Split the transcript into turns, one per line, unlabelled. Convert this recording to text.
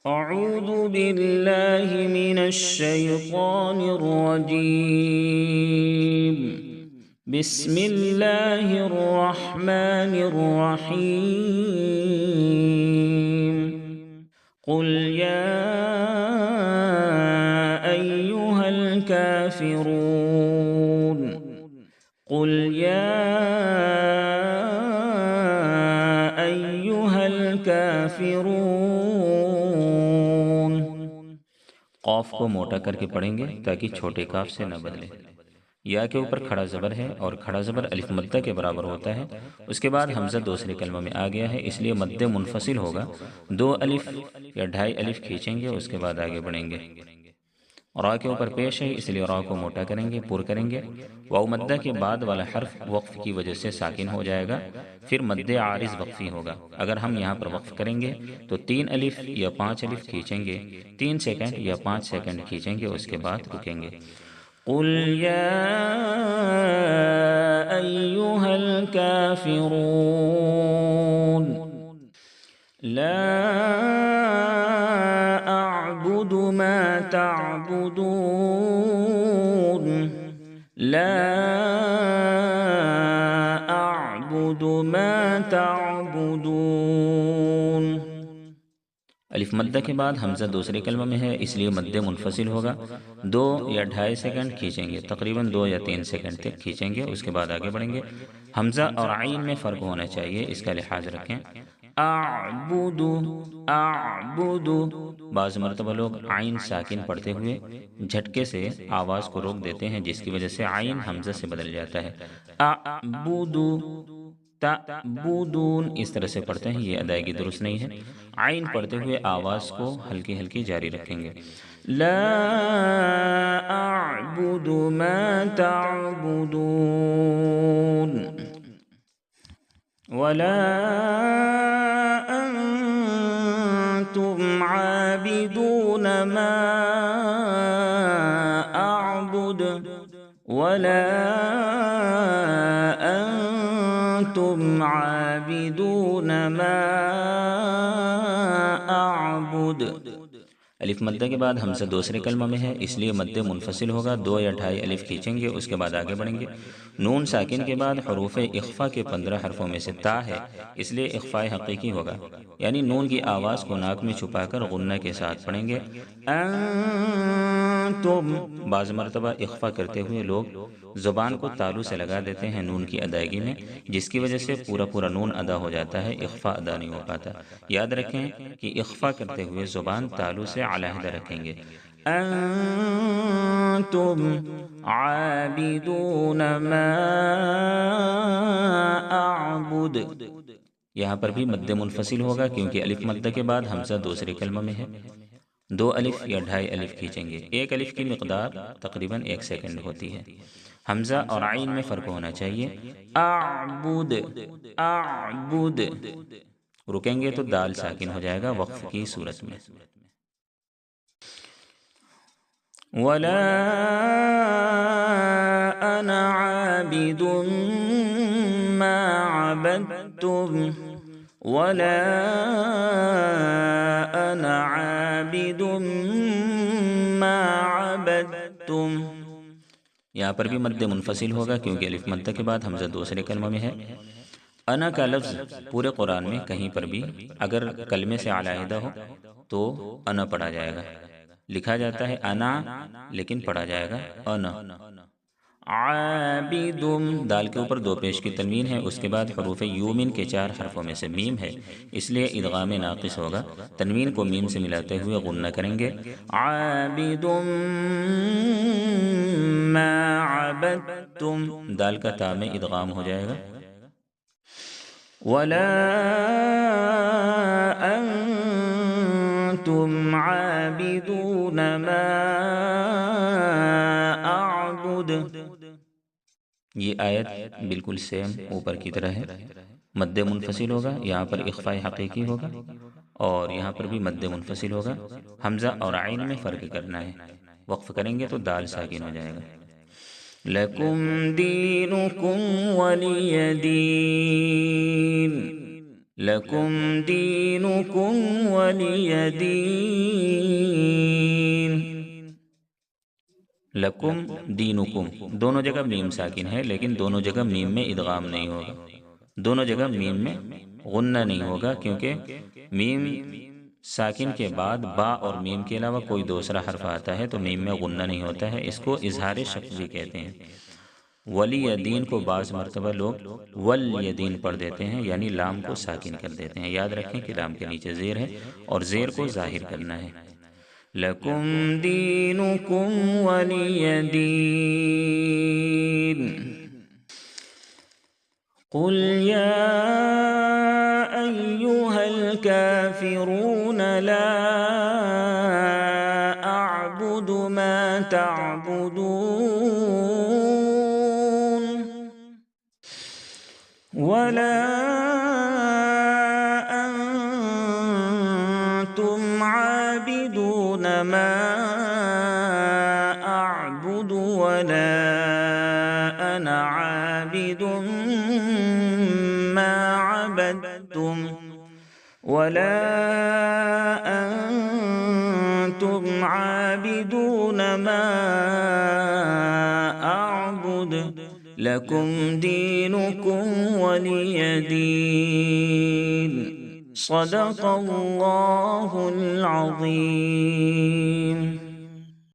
أعوذ بالله من الشيطان الرجيم. بسم الله الرحمن الرحيم. قل يا أيها الكافرون. قل يا أيها الكافرون. قاف کو موٹا کر کے پڑھیں گے تاکہ چھوٹے کاف سے نہ بدلے۔ یا کے اوپر کھڑا زبر ہے اور کھڑا زبر الف مدہ کے برابر ہوتا ہے۔ اس کے بعد حمزہ دوسرے کلمہ میں آ گیا ہے، اس لیے مد منفصل ہوگا۔ 2 الف یا 2.5 الف کھینچیں گے، اس کے بعد آگے بڑھیں گے۔ را کے اوپر پیش ہے، اس لیے را کو موٹا کریں گے، پر کریں گے۔ واو مدہ کے بعد والا حرف وقف کی وجہ سے ساکن ہو جائے گا، پھر مد عارض وقفی ہوگا۔ اگر ہم یہاں پر وقف کریں گے تو 3 الف یا 5 الف کھینچیں گے، 3 سیکنڈ یا 5 سیکنڈ کھینچیں گے، اس کے بعد رکیں گے۔ قل یا ایہا الکافرون لا اعبد ما تعبدون لا اعبد ما تعبدون۔ الف مدہ کے بعد حمزہ دوسرے کلمہ میں ہے، اس لیے مد منفصل ہوگا۔ 2 یا 2.5 سیکنڈ کھینچیں گے، تقریباً 2 یا 3 سیکنڈ تک کھینچیں گے، اس کے بعد آگے بڑھیں گے۔ حمزہ اور عین میں فرق ہونا چاہیے، اس کا لحاظ رکھیں۔ اعبد اعبد، بعض مرتبہ لوگ عین ساکن پڑھتے ہوئے جھٹکے سے آواز کو روک دیتے ہیں، جس کی وجہ سے عین حمزہ سے بدل جاتا ہے۔ اعبد تعبدون، اس طرح سے پڑھتے ہیں، یہ ادائیگی درست نہیں ہے۔ عین پڑھتے ہوئے آواز کو ہلکی ہلکی جاری رکھیں گے۔ لا اعبد ما تعبدون ولا انتم عابدون ما اعبد ولا انتم عابدون ما اعبد۔ الف مدہ کے بعد حمزہ دوسرے کلمہ میں ہے، اس لیے مد منفصل ہوگا۔ 2 یا 2.5 الف کھینچیں گے، اس کے بعد آگے بڑھیں گے۔ نون ساکن کے بعد حروف اخفا کے 15 حرفوں میں سے تا ہے، اس لیے اخفاء حقیقی ہوگا، یعنی نون کی آواز کو ناک میں چھپا کر غنہ کے ساتھ پڑھیں گے۔ انتم، بعض مرتبہ اخفا کرتے ہوئے لوگ زبان کو تالو سے لگا دیتے ہیں نون کی ادائیگی میں، جس کی وجہ سے پورا نون ادا ہو جاتا ہے، اخفا ادا نہیں ہو پاتا۔ یاد رکھیں کہ اخفا کرتے ہوئے زبان تالو سے علیحدہ رکھیں گے۔ انتم عابدون ما اعبد، یہاں پر بھی مد منفصل ہوگا کیونکہ الف مدہ کے بعد حمزہ دوسرے کلمہ میں ہے۔ 2 الف یا 2.5 الف کھینچیں گے، 1 الف کی مقدار تقریباً 1 سیکنڈ ہوتی ہے۔ حمزہ اور عین میں فرق ہونا چاہیے۔ اعبد اعبد، رکیں گے تو دال ساکن ہو جائے گا وقف کی صورت میں۔ ولا انا عابد ما عبدتم ولا انا عابد ما عبدتم، یہاں پر بھی مد منفصل ہوگا کیونکہ الف مدہ کے بعد حمزہ دوسرے کلمہ میں ہے۔ انا کا لفظ پورے قرآن میں کہیں پر بھی اگر کلمے سے علیحدہ ہو تو انا پڑھا جائے گا، لکھا جاتا ہے انا لیکن پڑھا جائے گا انا۔ عابدم، دال کے اوپر 2 پیش کی تنوین ہے، اس کے بعد حروف یومن کے 4 حرفوں میں سے میم ہے، اس لیے ادغام ناقص ہوگا، تنوین کو میم سے ملاتے ہوئے غنہ کریں گے۔ عابدم ما عبدتم، دال کا تا میں ادغام ہو جائے گا۔ ولا انتم عابدون ما اعبد، یہ آیت بالکل سیم اوپر کی طرح ہے، مد منفصل ہوگا، یہاں پر اخفاء حقیقی ہوگا اور یہاں پر بھی مد منفصل ہوگا۔ حمزہ اور عین میں فرق کرنا ہے، وقف کریں گے تو دال ساکن ہو جائے گا۔ لکم دینکم ولی دین، لکم دینکم ولی دین، لکم دینکم دونوں جگہ میم ساکن ہے، لیکن دونوں جگہ میم میں ادغام نہیں ہوگا، دونوں جگہ میم میں غنہ نہیں ہوگا، کیونکہ میم ساکن کے بعد با اور میم کے علاوہ کوئی دوسرا حرف آتا ہے تو میم میں غنہ نہیں ہوتا ہے، اس کو اظہار شفوی بھی کہتے ہیں۔ ولی دین کو بعض مرتبہ لوگ ولی دین پڑھ دیتے ہیں، یعنی لام کو ساکن کر دیتے ہیں۔ یاد رکھیں کہ لام کے نیچے زیر ہے اور زیر کو ظاہر کرنا ہے۔ لکم دینکم ولی دین۔ قل یا ایہا الکافرون لا اعبد ما تعبدون ولا انتم عابدون ما اعبد ولا انا عابد ما عبدتم ولا انتم عابدون ما اعبد لکم دینکم ولی دین۔ صدق اللہ العظیم۔